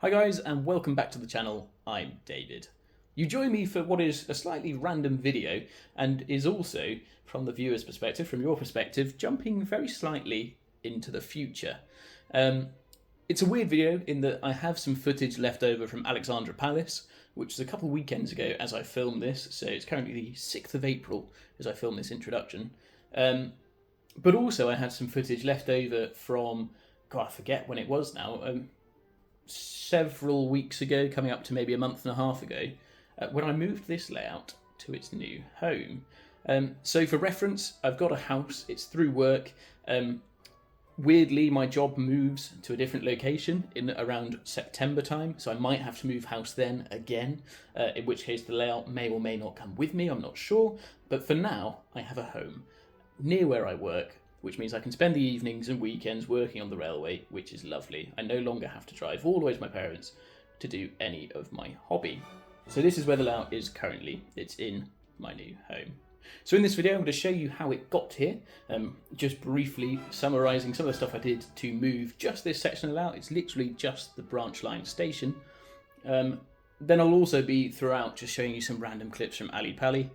Hi guys, and welcome back to the channel. I'm David. You join me for what is a slightly random video and is also, from the viewer's perspective, from your perspective, jumping very slightly into the future. It's a weird video in that I have some footage left over from Alexandra Palace, which is a couple of weekends ago as I filmed this, so it's currently the 6th of April as I film this introduction. But also I had some footage left over from, God, I forget when it was now, several weeks ago, coming up to maybe a month and a half ago, when I moved this layout to its new home. So for reference, I've got a house, it's through work. Weirdly, my job moves to a different location in around September time, so I might have to move house then again, in which case the layout may or may not come with me, I'm not sure. But for now, I have a home near where I work, which means I can spend the evenings and weekends working on the railway, which is lovely. I no longer have to drive all the way to my parents to do any of my hobby. So this is where the layout is currently. It's in my new home. So in this video, I'm going to show you how it got here, just briefly summarising some of the stuff I did to move just this section of the layout. It's literally just the branch line station. Then I'll also be throughout just showing you some random clips from Ali Pali.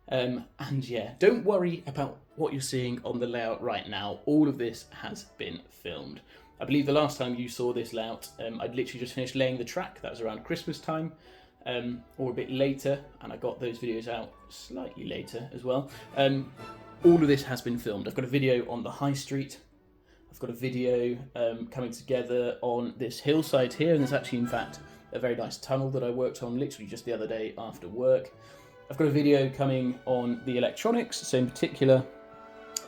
And yeah, don't worry about what you're seeing on the layout right now. All of this has been filmed. I believe the last time you saw this layout, I'd literally just finished laying the track. That was around Christmas time, or a bit later, and I got those videos out slightly later as well. All of this has been filmed. I've got a video on the high street. I've got a video coming together on this hillside here, and there's actually, in fact, a very nice tunnel that I worked on literally just the other day after work. I've got a video coming on the electronics, so in particular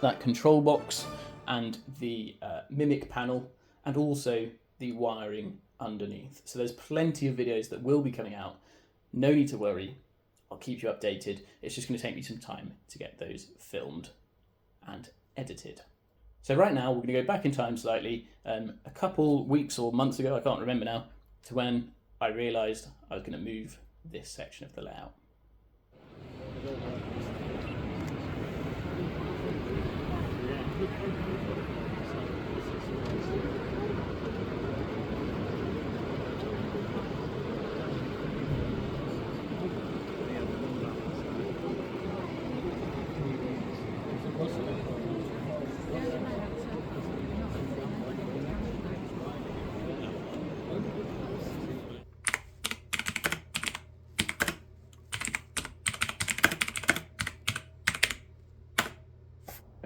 that control box and the mimic panel, and also the wiring underneath. So there's plenty of videos that will be coming out. No need to worry, I'll keep you updated. It's just going to take me some time to get those filmed and edited. So right now we're going to go back in time slightly, a couple weeks or months ago, I can't remember now, to when I realised I was going to move this section of the layout.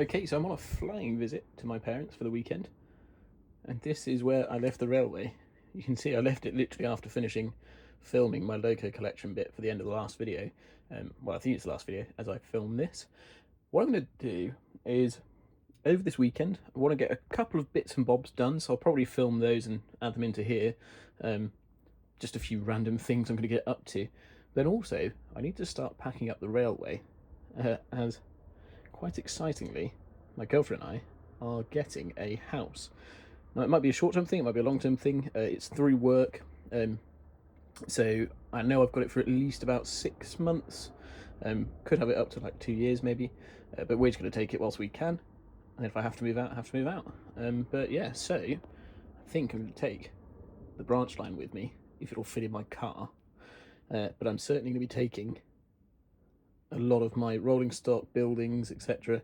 Okay, so I'm on a flying visit to my parents for the weekend, and this is where I left the railway. You can see I left it literally after finishing filming my loco collection bit for the end of the last video. Well, I think it's the last video as I film this. What I'm going to do is, over this weekend, I want to get a couple of bits and bobs done, so I'll probably film those and add them into here. Just a few random things I'm going to get up to. Then also, I need to start packing up the railway, as quite excitingly, my girlfriend and I are getting a house. Now, it might be a short-term thing, it might be a long-term thing. It's through work, so I know I've got it for at least about 6 months. Could have it up to like 2 years maybe, but we're just going to take it whilst we can. And if I have to move out, I have to move out. But yeah, so I think I'm going to take the branch line with me, if it'll fit in my car. But I'm certainly going to be taking a lot of my rolling stock, buildings, etc.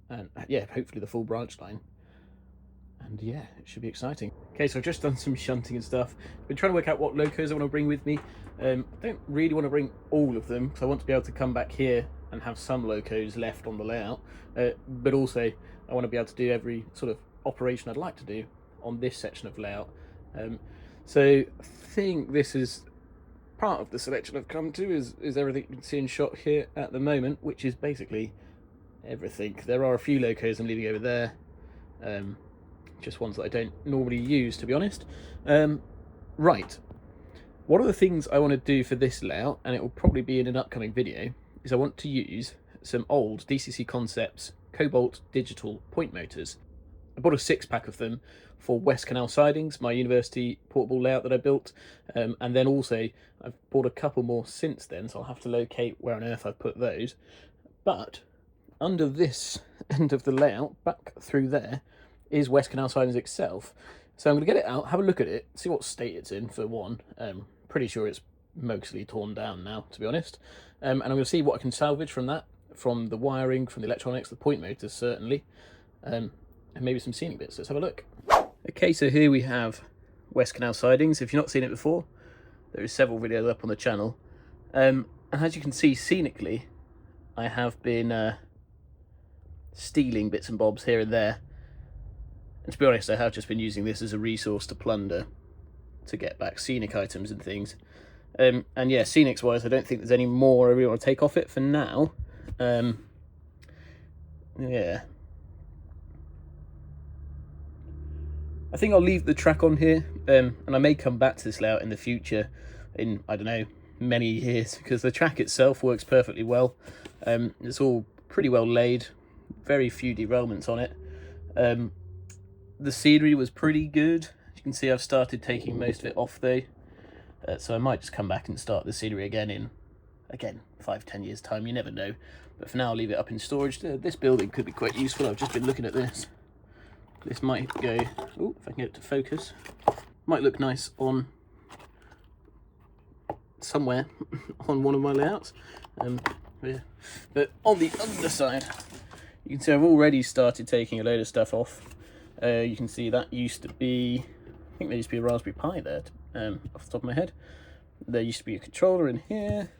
And yeah, hopefully the full branch line. And yeah, it should be exciting. Okay, so I've just done some shunting and stuff. Been trying to work out what locos I want to bring with me. I don't really want to bring all of them, because I want to be able to come back here and have some locos left on the layout. But also, I want to be able to do every sort of operation I'd like to do on this section of layout. So I think this is part of the selection I've come to, is everything you can see in shot here at the moment, which is basically everything. There are a few locos I'm leaving over there, just ones that I don't normally use, to be honest. Right, one of the things I want to do for this layout, and it will probably be in an upcoming video, is I want to use some old DCC Concepts Cobalt digital point motors. I bought a 6-pack of them for West Canal Sidings, my university portable layout that I built, and then also I've bought a couple more since then, so I'll have to locate where on earth I've put those. But under this end of the layout, back through there, is West Canal Sidings itself. So I'm going to get it out, have a look at it, see what state it's in for one. Pretty sure it's mostly torn down now, to be honest. And I'm going to see what I can salvage from that, from the wiring, from the electronics, the point motors certainly, and maybe some scenic bits. Let's have a look. Okay, so here we have West Canal Sidings. If you've not seen it before, there is several videos up on the channel. And as you can see, scenically, I have been stealing bits and bobs here and there. And to be honest, I have just been using this as a resource to plunder, to get back scenic items and things. And yeah, scenics wise, I don't think there's any more I really want to take off it for now. Yeah. I think I'll leave the track on here, and I may come back to this layout in the future, in, I don't know, many years, because the track itself works perfectly well. It's all pretty well laid, very few derailments on it. The scenery was pretty good. As you can see, I've started taking most of it off though, so I might just come back and start the scenery again in, 5-10 years time, you never know. But for now, I'll leave it up in storage. This building could be quite useful. I've just been looking at this. This might go, oh, if I can get it to focus, might look nice on somewhere on one of my layouts. Yeah. But on the underside, you can see I've already started taking a load of stuff off. You can see that used to be, I think there used to be a Raspberry Pi there, off the top of my head. There used to be a controller in here.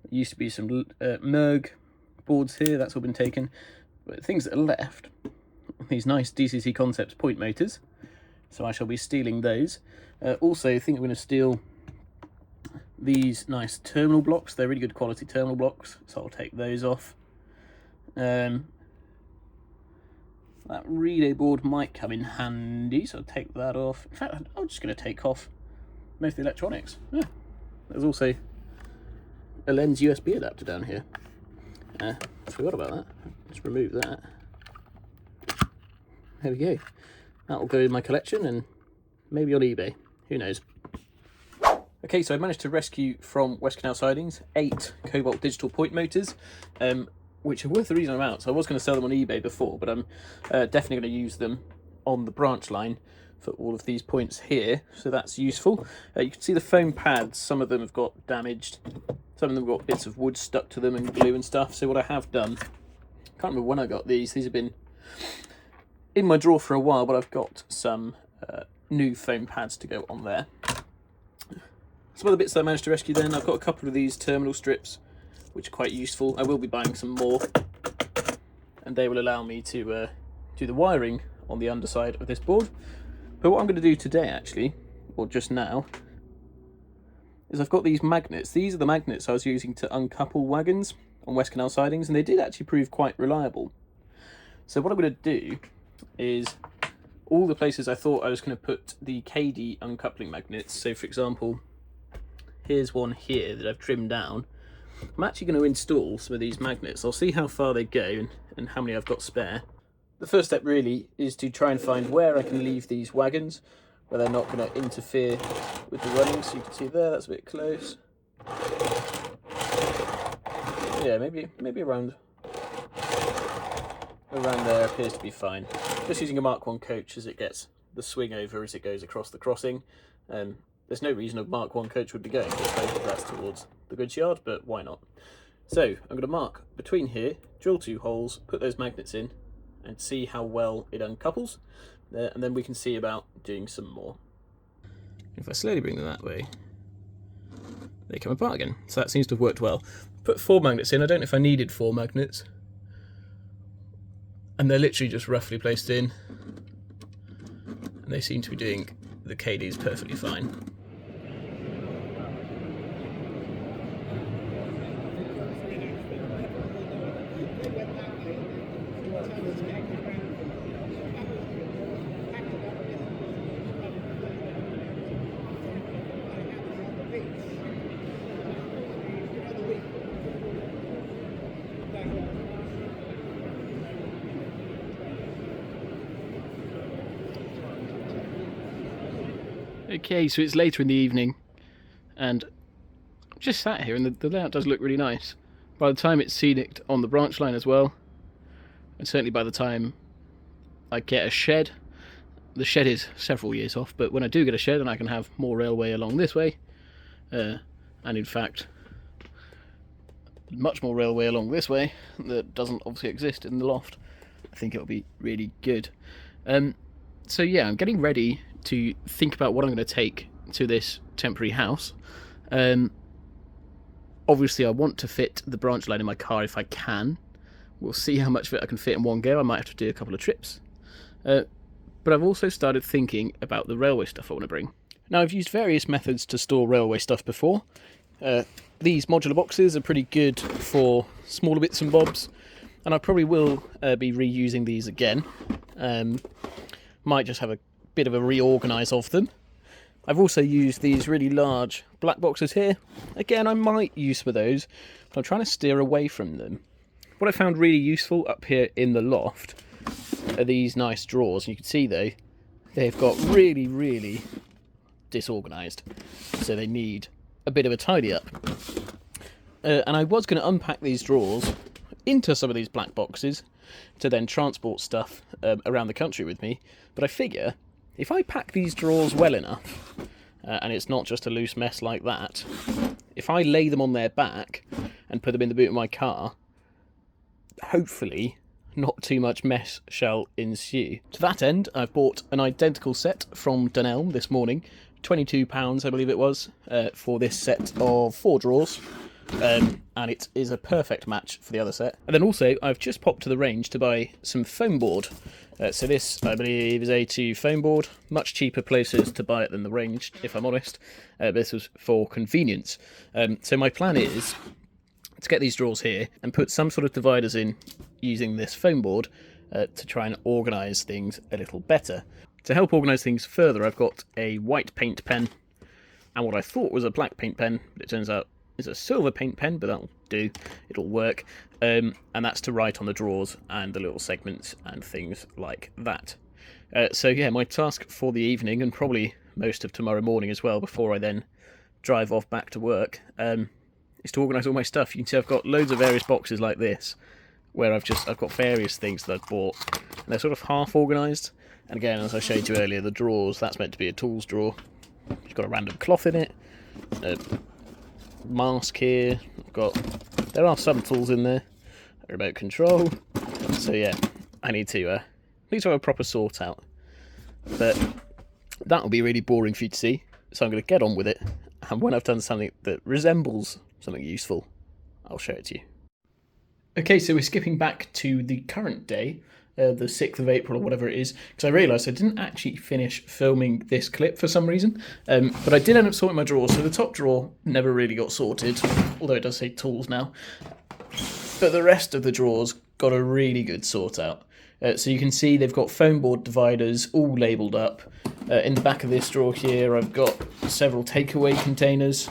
There used to be some Merg boards here, that's all been taken. But things that are left, these nice DCC Concepts point motors, so I shall be stealing those. Also, I think I'm going to steal these nice terminal blocks. They're really good quality terminal blocks, so I'll take those off. That relay board might come in handy, so I'll take that off. In fact, I'm just going to take off most of the electronics. Yeah. There's also a lens USB adapter down here. Forgot about that. Let's remove that. There we go. That'll go in my collection and maybe on eBay. Who knows? Okay, so I managed to rescue from West Canal Sidings 8 Cobalt digital point motors, which are worth the reason I'm out. So I was going to sell them on eBay before, but I'm definitely going to use them on the branch line for all of these points here, so that's useful. You can see the foam pads, some of them have got damaged, some of them have got bits of wood stuck to them and glue and stuff. So what I have done, I can't remember when I got these have been in my drawer for a while, but I've got some new foam pads to go on there. Some other bits that I managed to rescue then, I've got a couple of these terminal strips, which are quite useful. I will be buying some more, and they will allow me to do the wiring on the underside of this board. But what I'm going to do today, actually, or just now, is I've got these magnets. These are the magnets I was using to uncouple wagons on West Canal Sidings, and they did actually prove quite reliable. So what I'm going to do is all the places I thought I was going to put the Kadee uncoupling magnets. So for example, here's one here that I've trimmed down. I'm actually going to install some of these magnets. I'll see how far they go and how many I've got spare. The first step really is to try and find where I can leave these wagons, where they're not going to interfere with the running. So you can see there, that's a bit close. Yeah, maybe around there appears to be fine. Just using a Mark 1 coach as it gets the swing over as it goes across the crossing. There's no reason a Mark 1 coach would be going this way if that's towards the goods yard, but why not? So I'm going to mark between here, drill 2 holes, put those magnets in, and see how well it uncouples, and then we can see about doing some more. If I slowly bring them that way, they come apart again. So that seems to have worked well. Put 4 magnets in. I don't know if I needed 4 magnets. And they're literally just roughly placed in. And they seem to be doing the Kadees perfectly fine. Okay, so it's later in the evening, and I'm just sat here, and the layout does look really nice. By the time it's scenic on the branch line as well, and certainly by the time I get a shed the shed is several years off, but when I do get a shed and I can have more railway along this way, and in fact much more railway along this way that doesn't obviously exist in the loft, I think it'll be really good. So yeah, I'm getting ready to think about what I'm going to take to this temporary house. Obviously I want to fit the branch line in my car if I can. We'll see how much of it I can fit in one go. I might have to do a couple of trips. But I've also started thinking about the railway stuff I want to bring. Now, I've used various methods to store railway stuff before. These modular boxes are pretty good for smaller bits and bobs, and I probably will be reusing these again. Might just have a bit of a reorganise of them. I've also used these really large black boxes here. Again, I might use some of those, but I'm trying to steer away from them. What I found really useful up here in the loft are these nice drawers. You can see though, they've got really, really disorganised, so they need a bit of a tidy up. And I was going to unpack these drawers into some of these black boxes to then transport stuff around the country with me, but I figure if I pack these drawers well enough, and it's not just a loose mess like that, if I lay them on their back and put them in the boot of my car, hopefully not too much mess shall ensue. To that end, I've bought an identical set from Canal this morning, £22 I believe it was, for this set of 4 drawers, and it is a perfect match for the other set. And then also I've just popped to the range to buy some foam board. So this, I believe, is A2 foam board. Much cheaper places to buy it than the range, if I'm honest. But this was for convenience. So my plan is to get these drawers here and put some sort of dividers in using this foam board to try and organise things a little better. To help organise things further, I've got a white paint pen and what I thought was a black paint pen, but it turns out is a silver paint pen, but that'll do, it'll work. And that's to write on the drawers and the little segments and things like that. So yeah, my task for the evening, and probably most of tomorrow morning as well, before I then drive off back to work, is to organise all my stuff. You can see I've got loads of various boxes like this, where I've got various things that I've bought, and they're sort of half organised. And again, as I showed you earlier, the drawers, that's meant to be a tools drawer. It's got a random cloth in it, a mask here, there are some tools in there, a remote control. So yeah, I need to have a proper sort out. But that'll be really boring for you to see, so I'm going to get on with it. And when I've done something that resembles something useful, I'll show it to you. Okay, so we're skipping back to the current day, the 6th of April or whatever it is, because I realised I didn't actually finish filming this clip for some reason, but I did end up sorting my drawers. So the top drawer never really got sorted, although it does say tools now, but the rest of the drawers got a really good sort out. So you can see they've got foam board dividers all labelled up. In the back of this drawer here I've got several takeaway containers,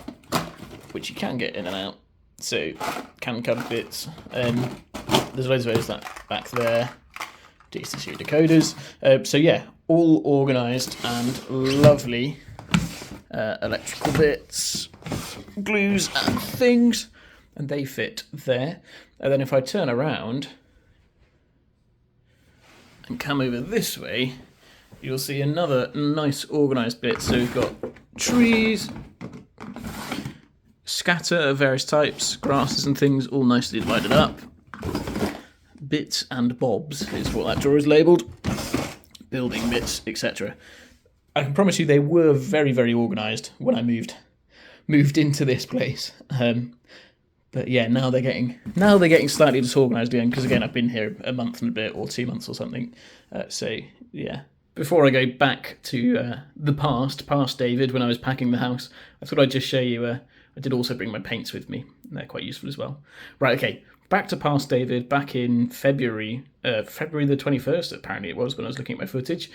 which you can get in and out, so can cupboard bits. There's loads of those back there. DCC decoders. So yeah, all organised and lovely. Electrical bits, glues and things, and they fit there. And then if I turn around and come over this way, you'll see another nice organised bit. So we've got trees, scatter of various types, grasses and things, all nicely divided up. Bits and bobs is what that drawer is labelled. Building bits, etc. I can promise you they were very, very organised when I moved into this place. But yeah, now they're getting slightly disorganised again, because again I've been here a month and a bit or 2 months or something. So yeah. Before I go back to the past David, when I was packing the house, I thought I'd just show you. I did also bring my paints with me. They're quite useful as well. Right, okay. Back to past David, back in February the 21st, apparently it was, when I was looking at my footage,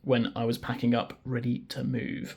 when I was packing up, ready to move.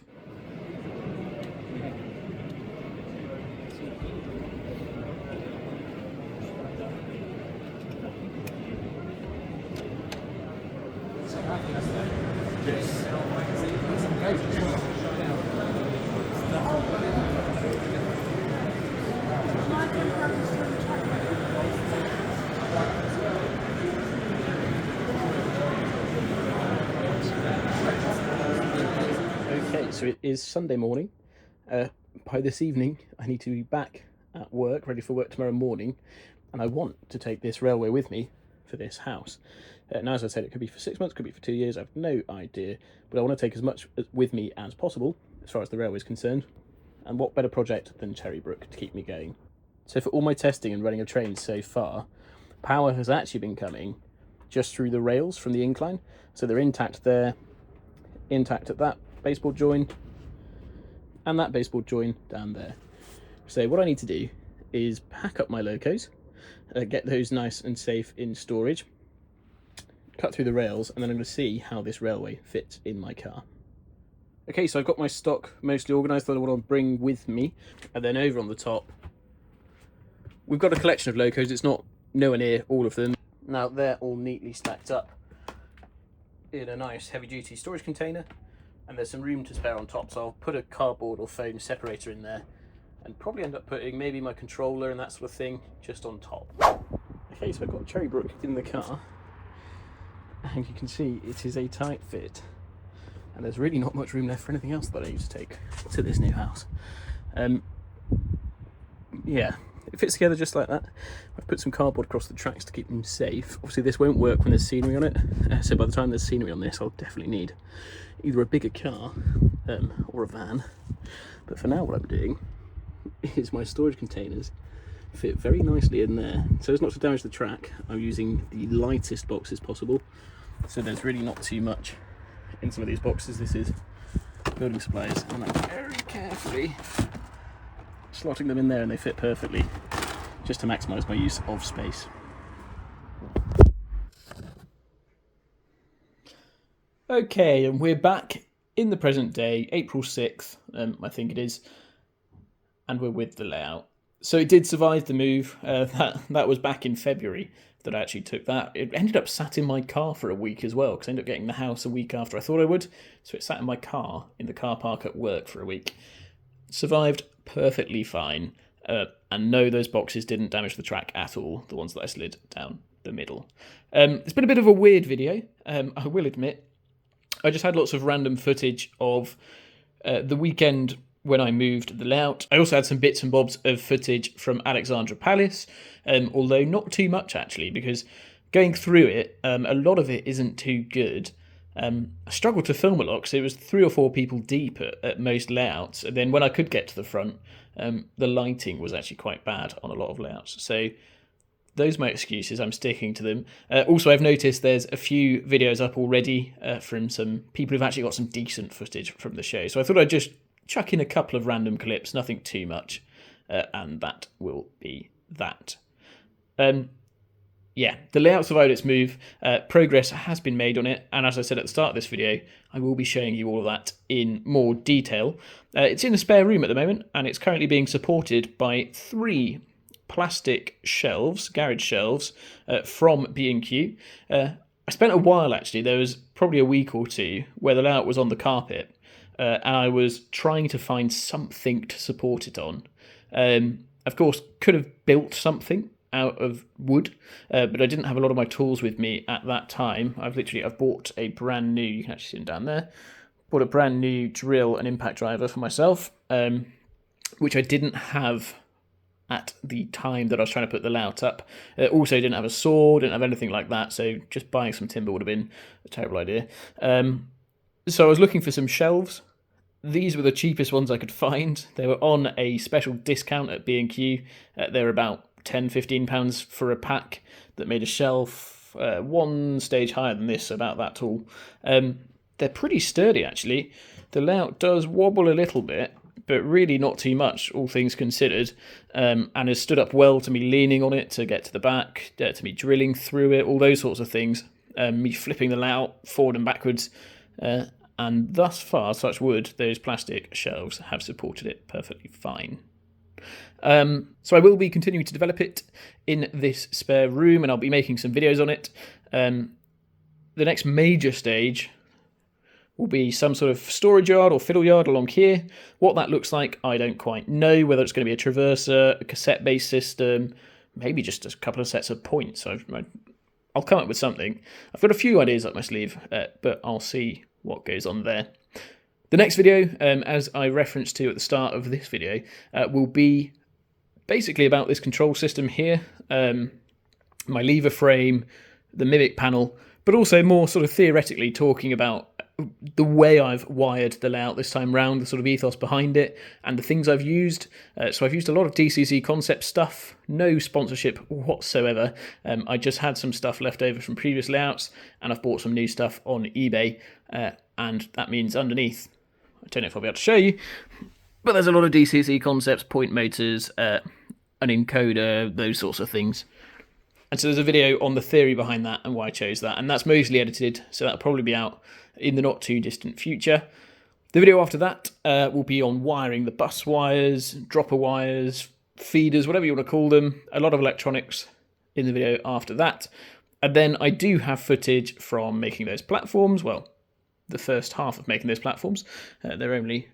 so it is Sunday morning. By this evening, I need to be back at work, ready for work tomorrow morning, and I want to take this railway with me for this house. Now, as I said, it could be for 6 months, could be for 2 years, I have no idea, but I want to take as much with me as possible, as far as the railway is concerned, and what better project than Cherrybrook to keep me going. So for all my testing and running of trains so far, power has actually been coming just through the rails from the incline, so they're intact there, intact at that baseboard join, and that baseboard join down there. So what I need to do is pack up my locos, get those nice and safe in storage, cut through the rails, and then I'm going to see how this railway fits in my car. Okay, so I've got my stock mostly organised that I want to bring with me, and then over on the top we've got a collection of locos. It's not nowhere near all of them. Now they're all neatly stacked up in a nice heavy duty storage container, and there's some room to spare on top, so I'll put a cardboard or foam separator in there and probably end up putting maybe my controller and that sort of thing just on top. Okay, so I've got Cherrybrook in the car, and you can see it is a tight fit, and there's really not much room left for anything else that I need to take to this new house. Yeah, it fits together just like that. I've put some cardboard across the tracks to keep them safe. Obviously this won't work when there's scenery on it, so by the time there's scenery on this I'll definitely need either a bigger car or a van. But for now what I'm doing is my storage containers fit very nicely in there. So as not to damage the track, I'm using the lightest boxes possible, so there's really not too much in some of these boxes. This is building supplies, and I'm very carefully slotting them in there, and they fit perfectly just to maximise my use of space. Okay, and we're back in the present day, April 6th, I think it is, and we're with the layout. So it did survive the move. That was back in February that I actually took that. It ended up sat in my car for a week as well, because I ended up getting the house a week after I thought I would. So it sat in my car in the car park at work for a week. Survived perfectly fine, and no, those boxes didn't damage the track at all, the ones that I slid down the middle. It's been a bit of a weird video, I will admit. I just had lots of random footage of the weekend when I moved the layout. I also had some bits and bobs of footage from Alexandra Palace, although not too much actually, because going through it, a lot of it isn't too good. I struggled to film a lot because it was 3 or 4 people deep at most layouts, and then when I could get to the front, the lighting was actually quite bad on a lot of layouts. So those are my excuses, I'm sticking to them. Also, I've noticed there's a few videos up already from some people who've actually got some decent footage from the show, so I thought I'd just chuck in a couple of random clips, nothing too much, and that will be that. Yeah, the layout survived its move, progress has been made on it, and as I said at the start of this video, I will be showing you all of that in more detail. It's in a spare room at the moment, and it's currently being supported by 3 plastic shelves, garage shelves, from B&Q. I spent a while actually, there was probably a week or two where the layout was on the carpet, and I was trying to find something to support it on. Of course, could have built something out of wood, but I didn't have a lot of my tools with me at that time. I've bought a brand new, you can actually see them down there, bought a brand new drill and impact driver for myself, which I didn't have at the time that I was trying to put the layout up. Also didn't have a saw, didn't have anything like that, so just buying some timber would have been a terrible idea. So I was looking for some shelves. These were the cheapest ones I could find. They were on a special discount at B&Q. They were about £10-15 for a pack that made a shelf 1 stage higher than this, about that tall. They're pretty sturdy actually. The layout does wobble a little bit, but really not too much, all things considered, and has stood up well to me leaning on it to get to the back, to me drilling through it, all those sorts of things, me flipping the layout forward and backwards, and thus far, touch wood, those plastic shelves have supported it perfectly fine. So I will be continuing to develop it in this spare room, and I'll be making some videos on it. The next major stage will be some sort of storage yard or fiddle yard along here. What that looks like, I don't quite know, whether it's going to be a traverser, a cassette-based system, maybe just a couple of sets of points. I'll come up with something. I've got a few ideas up my sleeve, but I'll see what goes on there. The next video, as I referenced to at the start of this video, will be basically about this control system here, my lever frame, the Mimic panel, but also more sort of theoretically talking about the way I've wired the layout this time round, the sort of ethos behind it, and the things I've used. So I've used a lot of DCC concept stuff, no sponsorship whatsoever. I just had some stuff left over from previous layouts, and I've bought some new stuff on eBay, and that means underneath, I don't know if I'll be able to show you, but there's a lot of DCC concepts, point motors, an encoder, those sorts of things. And so there's a video on the theory behind that and why I chose that, and that's mostly edited, so that'll probably be out in the not too distant future. The video after that will be on wiring the bus wires, dropper wires, feeders, whatever you want to call them. A lot of electronics in the video after that. And then I do have footage from making those platforms. Well, the first half of making those platforms. They're only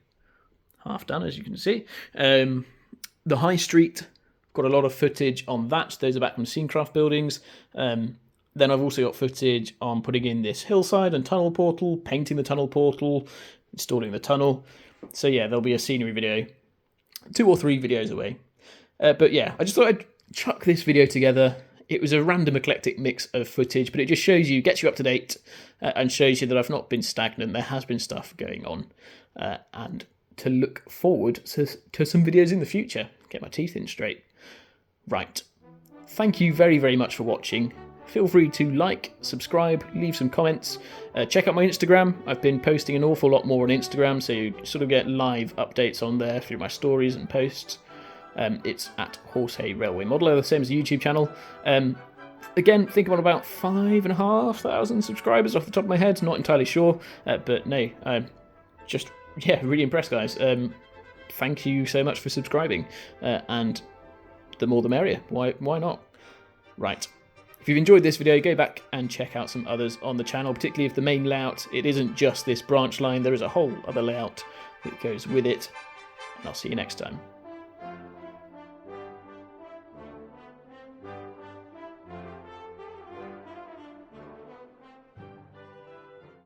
half done, as you can see. The high street, got a lot of footage on that. Those are back from Scenecraft buildings. Then I've also got footage on putting in this hillside and tunnel portal, painting the tunnel portal, installing the tunnel. So yeah, there'll be a scenery video, 2 or 3 videos away. But yeah, I just thought I'd chuck this video together. It was a random eclectic mix of footage, but it just shows you, gets you up to date, and shows you that I've not been stagnant. There has been stuff going on, and to look forward to some videos in the future. Get my teeth in straight. Right. Thank you very, very much for watching. Feel free to like, subscribe, leave some comments. Check out my Instagram. I've been posting an awful lot more on Instagram, so you sort of get live updates on there through my stories and posts. It's at Horsehay Railway Modeller, the same as the YouTube channel. Again, think I'm on about 5,500 subscribers off the top of my head. Not entirely sure, but no, just, yeah, really impressed, guys. Thank you so much for subscribing, and the more the merrier. Why not? Right. If you've enjoyed this video, go back and check out some others on the channel, particularly if the main layout, it isn't just this branch line, there is a whole other layout that goes with it. And I'll see you next time.